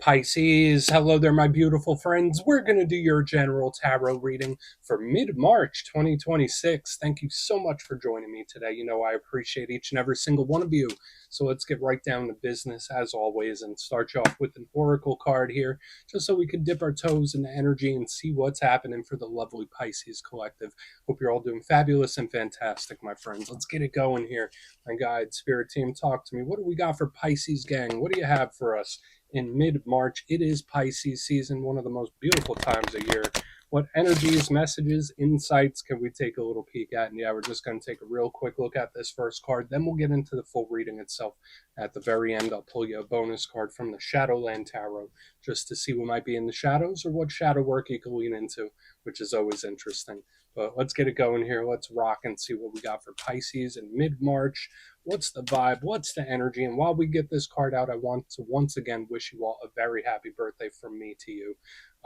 Pisces, hello there, my beautiful friends. We're going to do your general tarot reading for mid-March 2026. Thank you so much for joining me today. You know, I appreciate each and every single one of you. So let's get right down to business as always and start you off with an oracle card here, just so we can dip our toes in the energy and see what's happening for the lovely Pisces collective. Hope you're all doing fabulous and fantastic, my friends. Let's get it going here. My guide, spirit team, talk to me. What do we got for Pisces gang? What do you have for us? In mid-March, it is Pisces season, one of the most beautiful times of year. What energies, messages, insights can we take a little peek at? And yeah, we're just going to take a real quick look at this first card. Then we'll get into the full reading itself. At the very end, I'll pull you a bonus card from the Shadowland Tarot just to see what might be in the shadows or what shadow work you can lean into, which is always interesting. But let's get it going here. Let's rock and see what we got for Pisces in mid-March. What's the vibe? What's the energy? And while we get this card out, I want to once again wish you all a very happy birthday from me to you.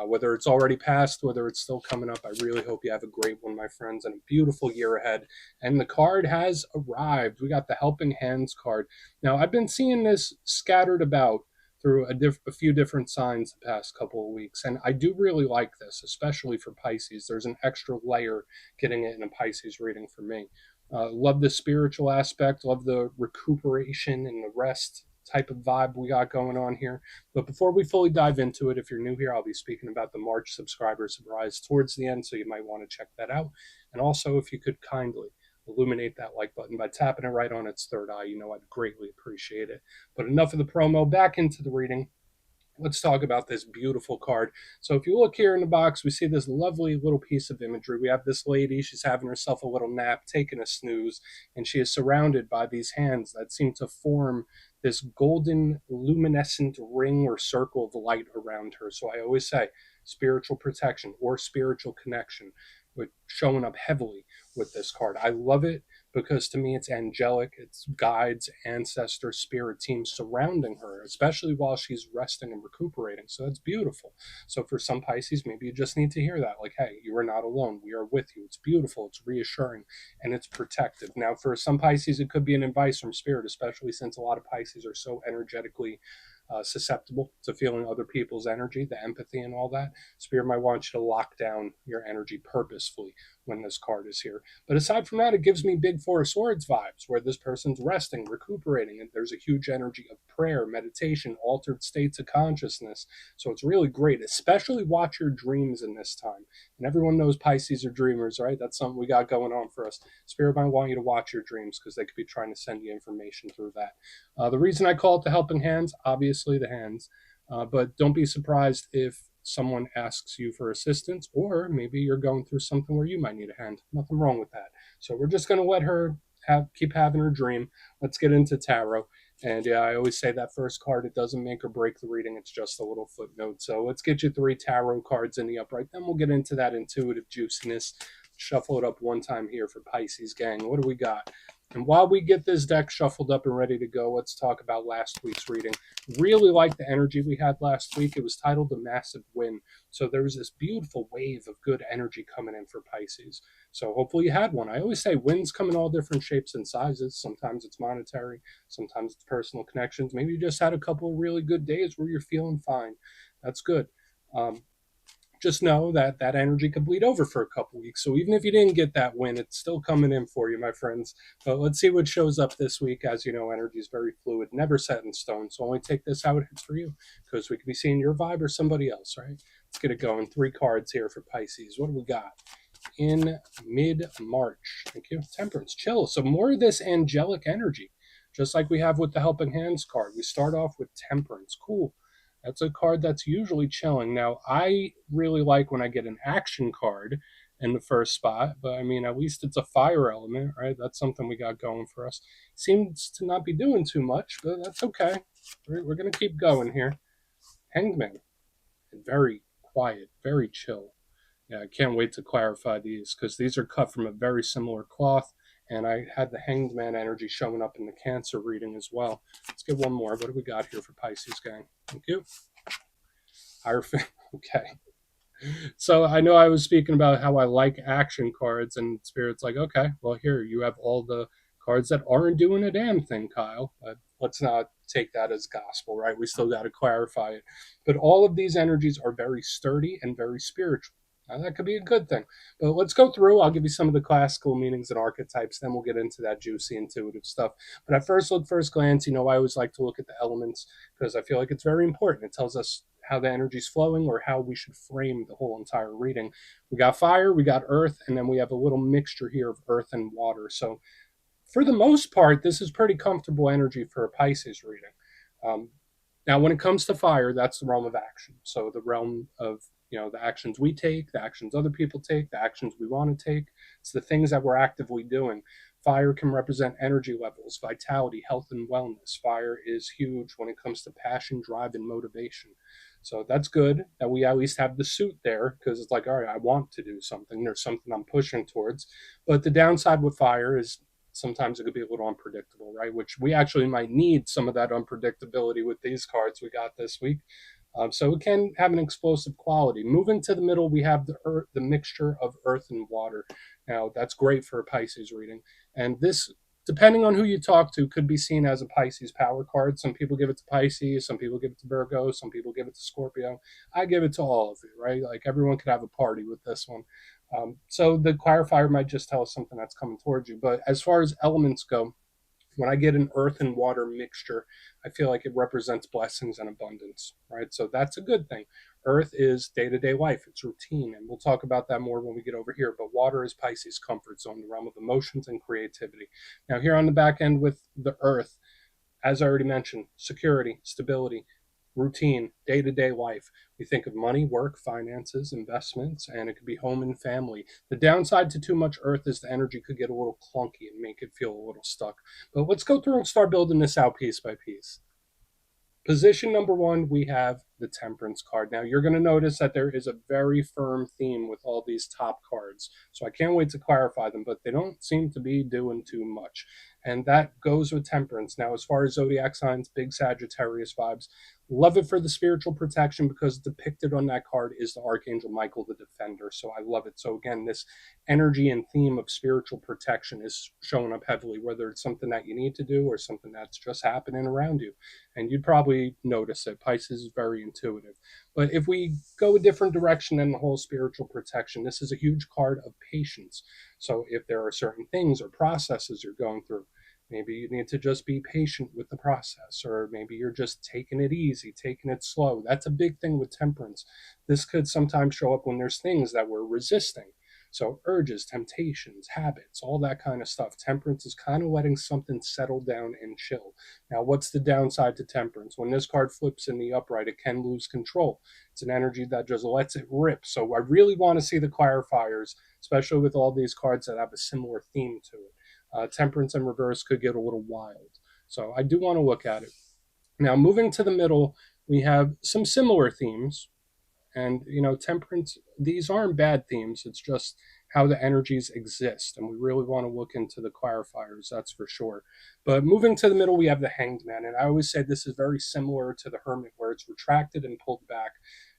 Whether it's already passed, whether it's still coming up, I really hope you have a great one, my friends, and a beautiful year ahead. And the card has arrived. We got the Helping Hands card. Now, I've been seeing this scattered about through a few different signs the past couple of weeks. And I do really like this, especially for Pisces. There's an extra layer getting it in a Pisces reading for me. Love the spiritual aspect, love the recuperation and the rest type of vibe we got going on here. But before we fully dive into it, if you're new here, I'll be speaking about the March subscriber surprise towards the end, so you might want to check that out. And also, if you could kindly illuminate that like button by tapping it right on its third eye, you know I'd greatly appreciate it. But enough of the promo, back into the reading. Let's talk about this beautiful card. So if you look here in the box, we see this lovely little piece of imagery. We have this lady, she's having herself a little nap, taking a snooze, and she is surrounded by these hands that seem to form this golden luminescent ring or circle of light around her. So I always say spiritual protection or spiritual connection, with showing up heavily with this card. I love it because to me it's angelic, it's guides, ancestors, spirit teams surrounding her, especially while she's resting and recuperating. So that's beautiful. So for some Pisces, maybe you just need to hear that, like, hey, you are not alone, we are with you. It's beautiful, it's reassuring, and it's protective. Now for some Pisces, it could be an advice from spirit, especially since a lot of Pisces are so energetically susceptible to feeling other people's energy, the empathy and all that. Spirit might want you to lock down your energy purposefully when this card is here. But aside from that, it gives me big Four of Swords vibes, where this person's resting, recuperating, and there's a huge energy of prayer, meditation, altered states of consciousness. So it's really great, especially watch your dreams in this time. And everyone knows Pisces are dreamers, right? That's something we got going on for us. Spirit might want you to watch your dreams because they could be trying to send you information through that. The reason I call it the Helping Hands, obviously the hands, but don't be surprised if someone asks you for assistance, or maybe you're going through something where you might need a hand. Nothing wrong with that. So we're just going to let her keep having her dream. Let's get into tarot. And yeah, I always say that first card, it doesn't make or break the reading. It's just a little footnote. So let's get you 3 tarot cards in the upright. Then we'll get into that intuitive juiciness. Shuffle it up one time here for Pisces gang. What do we got? And while we get this deck shuffled up and ready to go, let's talk about last week's reading. Really like the energy we had last week. It was titled The Massive Win. So there was this beautiful wave of good energy coming in for Pisces. So hopefully you had one. I always say wins come in all different shapes and sizes. Sometimes it's monetary. Sometimes it's personal connections. Maybe you just had a couple of really good days where you're feeling fine. That's good. Just know that that energy could bleed over for a couple weeks. So even if you didn't get that win, it's still coming in for you, my friends. But let's see what shows up this week. As you know, energy is very fluid, never set in stone. So only take this how it hits for you, because we could be seeing your vibe or somebody else, right? Let's get it going. 3 cards here for Pisces. What do we got in mid-March? Thank you. Temperance, chill. So more of this angelic energy, just like we have with the Helping Hands card. We start off with Temperance. Cool. That's a card that's usually chilling. Now, I really like when I get an action card in the first spot, but I mean, at least it's a fire element, right? That's something we got going for us. Seems to not be doing too much, but that's okay. We're going to keep going here. Hanged Man. Very quiet, very chill. Yeah, I can't wait to clarify these because these are cut from a very similar cloth. And I had the Hanged Man energy showing up in the Cancer reading as well. Let's get one more. What do we got here for Pisces gang? Thank you. Hierophant. Okay. So I know I was speaking about how I like action cards, and Spirit's like, okay, well, here, you have all the cards that aren't doing a damn thing, Kyle. But let's not take that as gospel, right? We still got to clarify it. But all of these energies are very sturdy and very spiritual. Now, that could be a good thing. But let's go through. I'll give you some of the classical meanings and archetypes. Then we'll get into that juicy, intuitive stuff. But at first glance, I always like to look at the elements because I feel like it's very important. It tells us how the energy's flowing or how we should frame the whole entire reading. We got fire, we got earth, and then we have a little mixture here of earth and water. So for the most part, this is pretty comfortable energy for a Pisces reading. Um, Now, when it comes to fire, that's the realm of action. So the realm of the actions we take, the actions other people take, the actions we want to take. It's the things that we're actively doing. Fire can represent energy levels, vitality, health, and wellness. Fire is huge when it comes to passion, drive, and motivation. So that's good that we at least have the suit there because it's like, all right, I want to do something. There's something I'm pushing towards. But the downside with fire is sometimes it could be a little unpredictable, right? Which we actually might need some of that unpredictability with these cards we got this week. So it can have an explosive quality. Moving to the middle, we have the mixture of earth and water. Now, that's great for a Pisces reading. And this, depending on who you talk to, could be seen as a Pisces power card. Some people give it to Pisces, some people give it to Virgo, some people give it to Scorpio. I give it to all of you, right? Like everyone could have a party with this one. So the clarifier might just tell us something that's coming towards you. But as far as elements go, when I get an earth and water mixture, I feel like it represents blessings and abundance, right? So that's a good thing. Earth is day to day life, it's routine. And we'll talk about that more when we get over here. But water is Pisces' comfort zone, the realm of emotions and creativity. Now, here on the back end with the earth, as I already mentioned, security, stability, routine, day to day life. We think of money, work, finances, investments, and it could be home and family. The downside to too much earth is the energy could get a little clunky and make it feel a little stuck. But let's go through and start building this out piece by piece. Position number one, we have the Temperance card. Now, you're going to notice that there is a very firm theme with all these top cards. So I can't wait to clarify them, but they don't seem to be doing too much. And that goes with Temperance. Now, as far as zodiac signs, big Sagittarius vibes. Love it for the spiritual protection because depicted on that card is the Archangel Michael, the Defender. So I love it. So again, this energy and theme of spiritual protection is showing up heavily, whether it's something that you need to do or something that's just happening around you. And you'd probably notice it. Pisces is very intuitive. But if we go a different direction than the whole spiritual protection, this is a huge card of patience. So if there are certain things or processes you're going through, maybe you need to just be patient with the process, or maybe you're just taking it easy, taking it slow. That's a big thing with temperance. This could sometimes show up when there's things that we're resisting. So urges, temptations, habits, all that kind of stuff. Temperance is kind of letting something settle down and chill. Now, what's the downside to temperance? When this card flips in the upright, it can lose control. It's an energy that just lets it rip. So I really want to see the clarifiers, especially with all these cards that have a similar theme to it. Temperance in reverse could get a little wild. So I do want to look at it. Now, moving to the middle, we have some similar themes. And, temperance, these aren't bad themes. It's just how the energies exist. And we really want to look into the clarifiers, that's for sure. But moving to the middle, we have the Hanged Man. And I always say this is very similar to the Hermit, where it's retracted and pulled back.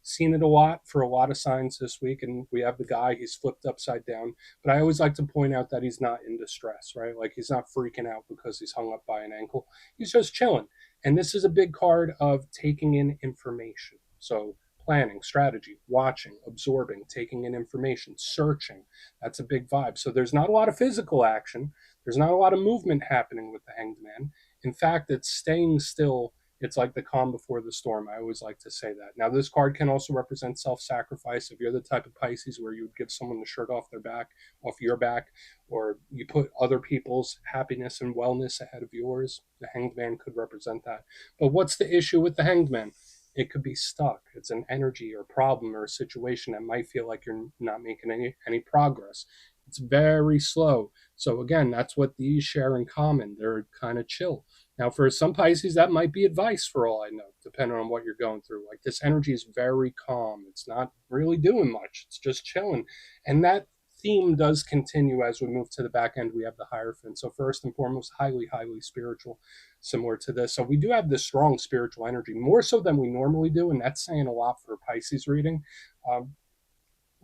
Seen it a lot for a lot of signs this week. And we have the guy, he's flipped upside down. But I always like to point out that he's not in distress, right? Like he's not freaking out because he's hung up by an ankle. He's just chilling. And this is a big card of taking in information. So planning, strategy, watching, absorbing, taking in information, searching. That's a big vibe. So there's not a lot of physical action. There's not a lot of movement happening with the Hanged Man. In fact, it's staying still. It's like the calm before the storm. I always like to say that. Now, this card can also represent self-sacrifice. If you're the type of Pisces where you would give someone the shirt off their back, off your back, or you put other people's happiness and wellness ahead of yours, the Hanged Man could represent that. But what's the issue with the Hanged Man? It could be stuck. It's an energy or problem or a situation that might feel like you're not making any progress. It's very slow. So again, that's what these share in common. They're kind of chill. Now, for some Pisces, that might be advice for all I know, depending on what you're going through. Like this energy is very calm. It's not really doing much. It's just chilling. And that theme does continue as we move to the back end. We have the Hierophant. So first and foremost, highly, highly spiritual, similar to this. So we do have this strong spiritual energy, more so than we normally do, and that's saying a lot for a Pisces reading.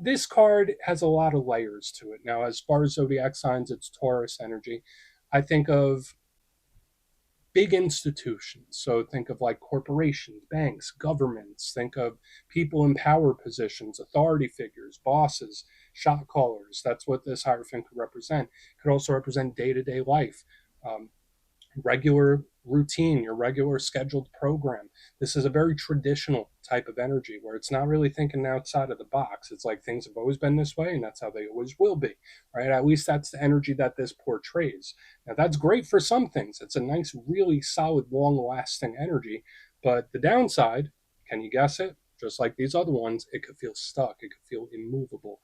This card has a lot of layers to it. Now, as far as zodiac signs, it's Taurus energy. I think of big institutions. So think of like corporations, banks, governments. Think of people in power positions, authority figures, bosses, shot callers. That's what this hierophant could represent. It could also represent day to day life. Um, Regular routine, your regular scheduled program. This is a very traditional type of energy where it's not really thinking outside of the box. It's like things have always been this way and that's how they always will be, right? At least that's the energy that this portrays. Now, that's great for some things. It's a nice, really solid, long lasting energy. But the downside, can you guess it? Just like these other ones, it could feel stuck, it could feel immovable.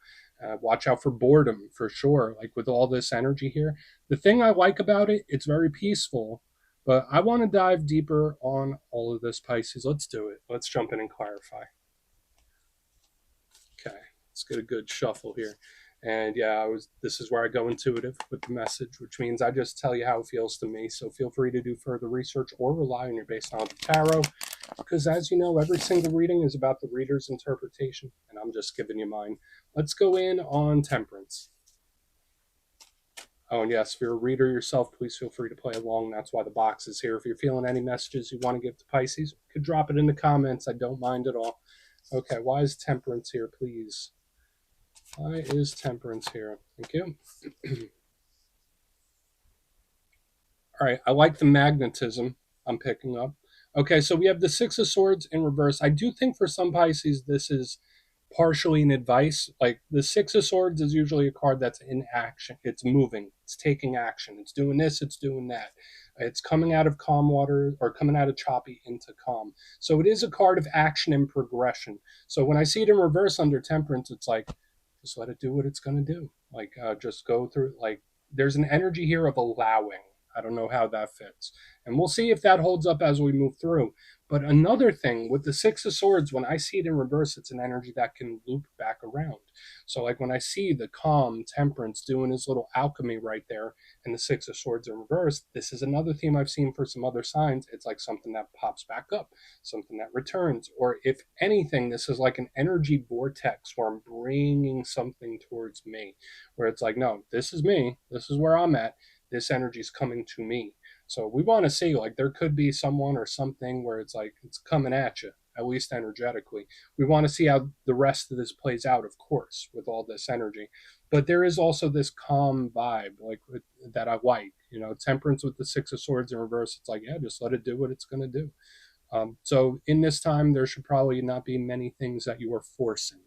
Watch out for boredom for sure. Like with all this energy here, the thing I like about it, it's very peaceful, but I want to dive deeper on all of this, Pisces. Let's do it. Let's jump in and clarify. Okay, let's get a good shuffle here. And yeah, this is where I go intuitive with the message, which means I just tell you how it feels to me. So feel free to do further research or rely on your based knowledge of tarot. Because as you know, every single reading is about the reader's interpretation, and I'm just giving you mine. Let's go in on Temperance. Oh, and yes, if you're a reader yourself, please feel free to play along. That's why the box is here. If you're feeling any messages you want to give to Pisces, you could drop it in the comments. I don't mind at all. Okay, why is Temperance here, please? Why is Temperance here? Thank you. All right, I like the magnetism I'm picking up. Okay, so we have the Six of Swords in reverse. I do think for some Pisces, this is partially an advice. Like the Six of Swords is usually a card that's in action. It's moving, it's taking action, it's doing this, it's doing that. It's coming out of calm water or coming out of choppy into calm. So it is a card of action and progression. So when I see it in reverse under Temperance, it's like, just let it do what it's going to do. Like, just go through, like, there's an energy here of allowing. I don't know how that fits. And we'll see if that holds up as we move through. But another thing with the Six of Swords, when I see it in reverse, it's an energy that can loop back around. So, like when I see the calm Temperance doing his little alchemy right there, and the Six of Swords in reverse, this is another theme I've seen for some other signs. It's like something that pops back up, something that returns. Or if anything, this is like an energy vortex where I'm bringing something towards me, where it's like, no, this is me. This is where I'm at. This energy is coming to me. So we want to see, like, there could be someone or something where it's like it's coming at you, at least energetically. We want to see how the rest of this plays out, of course, with all this energy. But there is also this calm vibe, like that I like. You know, Temperance with the Six of Swords in reverse. It's like, yeah, just let it do what it's going to do. So in this time, there should probably not be many things that you are forcing,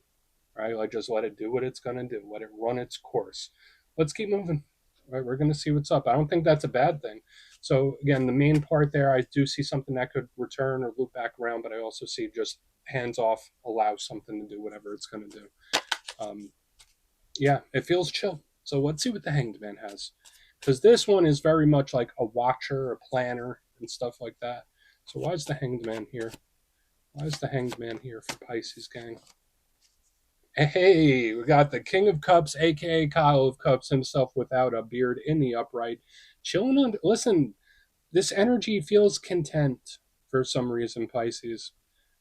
right? Like just let it do what it's going to do. Let it run its course. Let's keep moving. Right, we're going to see what's up. I don't think that's a bad thing. So again, the main part there, I do see something that could return or loop back around, but I also see just hands off, allow something to do whatever it's going to do. Yeah, it feels chill. So let's see what the Hanged Man has, because this one is very much like a watcher, a planner, and stuff like that. So why is the Hanged Man here? Why is the Hanged Man here for Pisces, gang? Hey, we got the King of Cups, aka Kyle of Cups himself without a beard in the upright. Chilling on. Listen, this energy feels content for some reason, Pisces.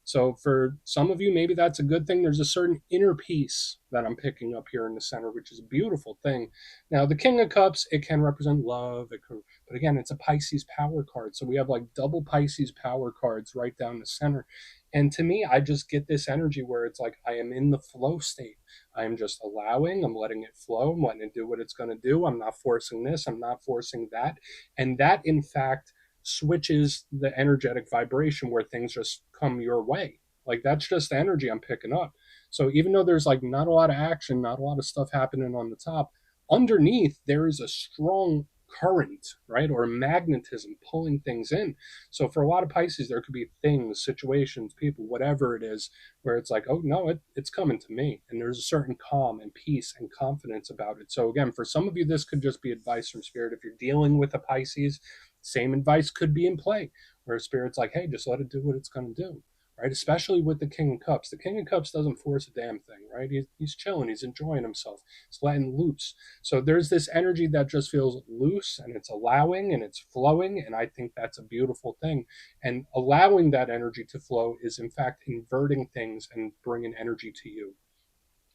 So for some of you, maybe that's a good thing. There's a certain inner peace that I'm picking up here in the center, which is a beautiful thing. Now, the King of Cups, it can represent love. But again, it's a Pisces power card. So we have like double Pisces power cards right down the center. And to me, I just get this energy where it's like I am in the flow state. I am just allowing, I'm letting it flow, I'm letting it do what it's going to do. I'm not forcing this, I'm not forcing that. And that, in fact, switches the energetic vibration where things just come your way. Like that's just energy I'm picking up. So even though there's like not a lot of action, not a lot of stuff happening on the top, underneath there is a strong current, right? Or magnetism pulling things in. So for a lot of Pisces, there could be things, situations, people, whatever it is, where it's like, oh no, it's coming to me. And there's a certain calm and peace and confidence about it. So again, for some of you, this could just be advice from Spirit. If you're dealing with a Pisces, same advice could be in play, where Spirit's like, hey, just let it do what it's going to do, right? Especially with the King of Cups. The King of Cups doesn't force a damn thing, right? He's chilling, he's enjoying himself, he's letting loose. So there's this energy that just feels loose and it's allowing and it's flowing. And I think that's a beautiful thing. And allowing that energy to flow is, in fact, inverting things and bringing energy to you,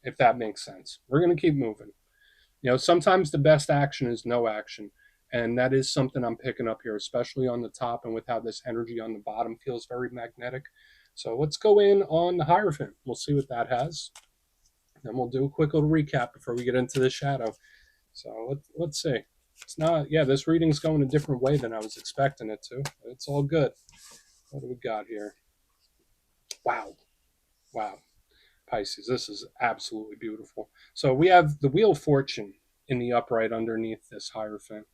if that makes sense. We're going to keep moving. You know, sometimes the best action is no action. And that is something I'm picking up here, especially on the top and with how this energy on the bottom feels very magnetic. So let's go in on the Hierophant. We'll see what that has. Then we'll do a quick little recap before we get into the shadow. So let's see. It's not, yeah, this reading's going a different way than I was expecting it to. It's all good. What do we got here? Wow. Wow. Pisces, this is absolutely beautiful. So we have the Wheel of Fortune in the upright underneath this Hierophant.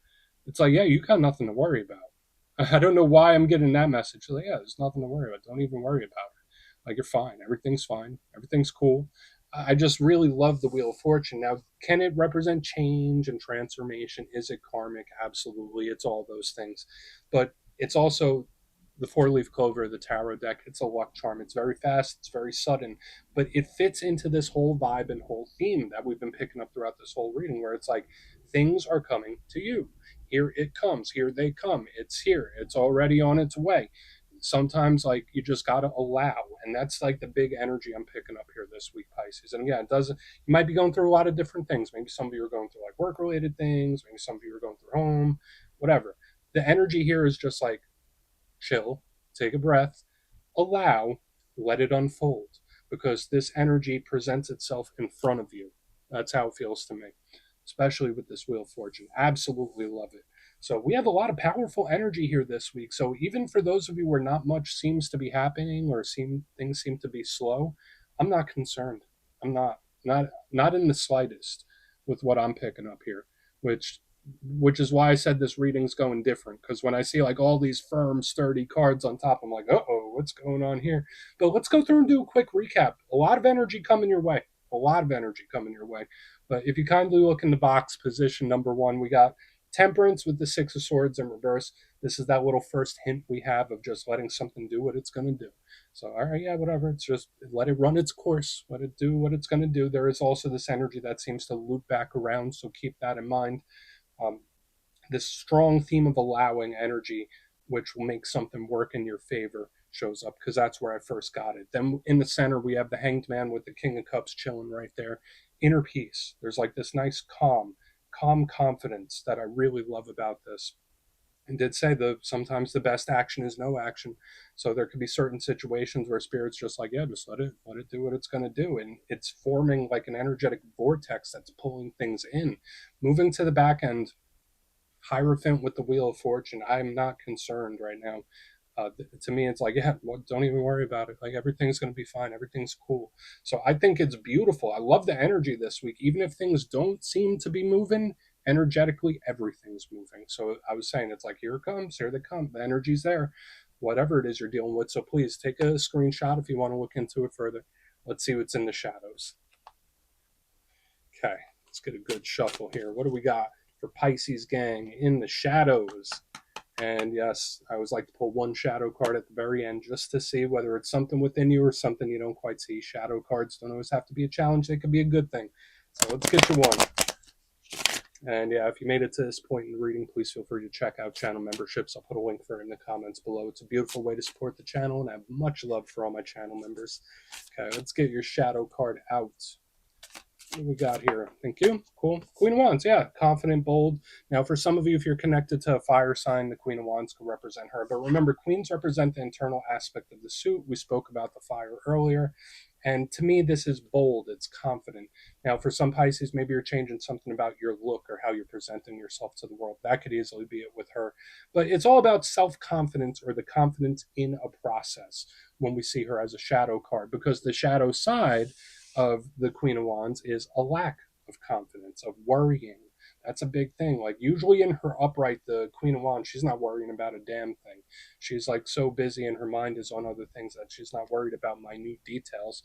It's like, yeah, you got nothing to worry about. I don't know why I'm getting that message. Like, yeah, there's nothing to worry about. Don't even worry about it. Like, you're fine. Everything's fine. Everything's cool. I just really love the Wheel of Fortune. Now, can it represent change and transformation? Is it karmic? Absolutely. It's all those things. But it's also the four leaf clover, the tarot deck. It's a luck charm. It's very fast. It's very sudden. But it fits into this whole vibe and whole theme that we've been picking up throughout this whole reading, where it's like things are coming to you. Here it comes. Here they come. It's here. It's already on its way. Sometimes, like, you just got to allow. And that's like the big energy I'm picking up here this week, Pisces. And again, it doesn't, you might be going through a lot of different things. Maybe some of you are going through like work related things. Maybe some of you are going through home, whatever. The energy here is just like chill, take a breath, allow, let it unfold, because this energy presents itself in front of you. That's how it feels to me, especially with this Wheel of Fortune. Absolutely love it. So we have a lot of powerful energy here this week. So even for those of you where not much seems to be happening or things seem to be slow, I'm not concerned. I'm not in the slightest with what I'm picking up here, which is why I said this reading's going different. Because when I see like all these firm, sturdy cards on top, I'm like, oh, what's going on here? But let's go through and do a quick recap. A lot of energy coming your way. A lot of energy coming your way. But if you kindly look in the box, position number 1, we got Temperance with the Six of Swords in reverse. This is that little first hint we have of just letting something do what it's going to do. So, all right, yeah, whatever. It's just let it run its course. Let it do what it's going to do. There is also this energy that seems to loop back around, so keep that in mind. Um, this strong theme of allowing energy, which will make something work in your favor, shows up, because that's where I first got it. Then in the center, we have the Hanged Man with the King of Cups chilling right there. Inner peace. There's like this nice calm confidence that I really love about this. And did say that sometimes the best action is no action. So there could be certain situations where spirit's just like, yeah, just let it do what it's going to do. And it's forming like an energetic vortex that's pulling things in. Moving to the back end, Hierophant with the Wheel of Fortune. I'm not concerned right now. To me, it's like, yeah, well, don't even worry about it. Like, everything's going to be fine. Everything's cool. So I think it's beautiful. I love the energy this week. Even if things don't seem to be moving, energetically, everything's moving. So I was saying, it's like, here it comes, here they come. The energy's there, whatever it is you're dealing with. So please take a screenshot if you want to look into it further. Let's see what's in the shadows. Okay, let's get a good shuffle here. What do we got for Pisces gang in the shadows? And yes, I always like to pull one shadow card at the very end just to see whether it's something within you or something you don't quite see. Shadow cards don't always have to be a challenge. They could be a good thing. So let's get to one. And yeah, if you made it to this point in the reading, please feel free to check out channel memberships. I'll put a link for it in the comments below. It's a beautiful way to support the channel, and I have much love for all my channel members. Okay, let's get your shadow card out. What do we got here? Thank you. Cool. Queen of Wands. Yeah. Confident, bold. Now, for some of you, if you're connected to a fire sign, the Queen of Wands could represent her. But remember, queens represent the internal aspect of the suit. We spoke about the fire earlier. And to me, this is bold. It's confident. Now, for some Pisces, maybe you're changing something about your look or how you're presenting yourself to the world. That could easily be it with her. But it's all about self-confidence, or the confidence in a process, when we see her as a shadow card. Because the shadow side of the Queen of Wands is a lack of confidence, of worrying. That's a big thing. Like, usually in her upright, the Queen of Wands, she's not worrying about a damn thing. She's like so busy and her mind is on other things that she's not worried about minute details.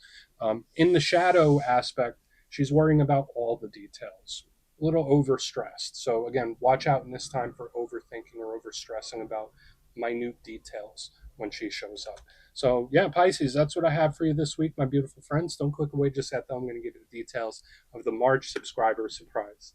In the shadow aspect, she's worrying about all the details. A little overstressed. So again, watch out in this time for overthinking or overstressing about minute details when she shows up. So yeah, Pisces, that's what I have for you this week, my beautiful friends. Don't click away just yet, though. I'm going to give you the details of the March subscriber surprise.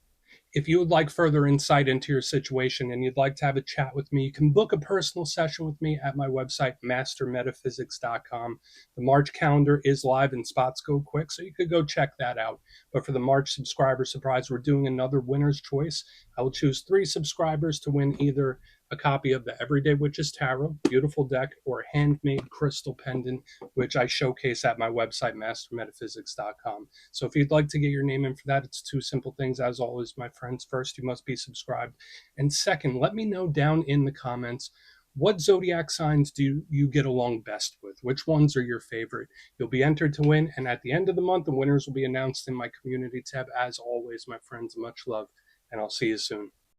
If you would like further insight into your situation and you'd like to have a chat with me, you can book a personal session with me at my website, mastermetaphysics.com. The March calendar is live and spots go quick, so you could go check that out. But for the March subscriber surprise, we're doing another winner's choice. I will choose 3 subscribers to win either a copy of the Everyday Witches Tarot, beautiful deck, or a handmade crystal pendant, which I showcase at my website, mastermetaphysics.com. So if you'd like to get your name in for that, it's 2 simple things. As always, my friends, first, you must be subscribed. And second, let me know down in the comments, what zodiac signs do you get along best with? Which ones are your favorite? You'll be entered to win, and at the end of the month, the winners will be announced in my community tab. As always, my friends, much love, and I'll see you soon.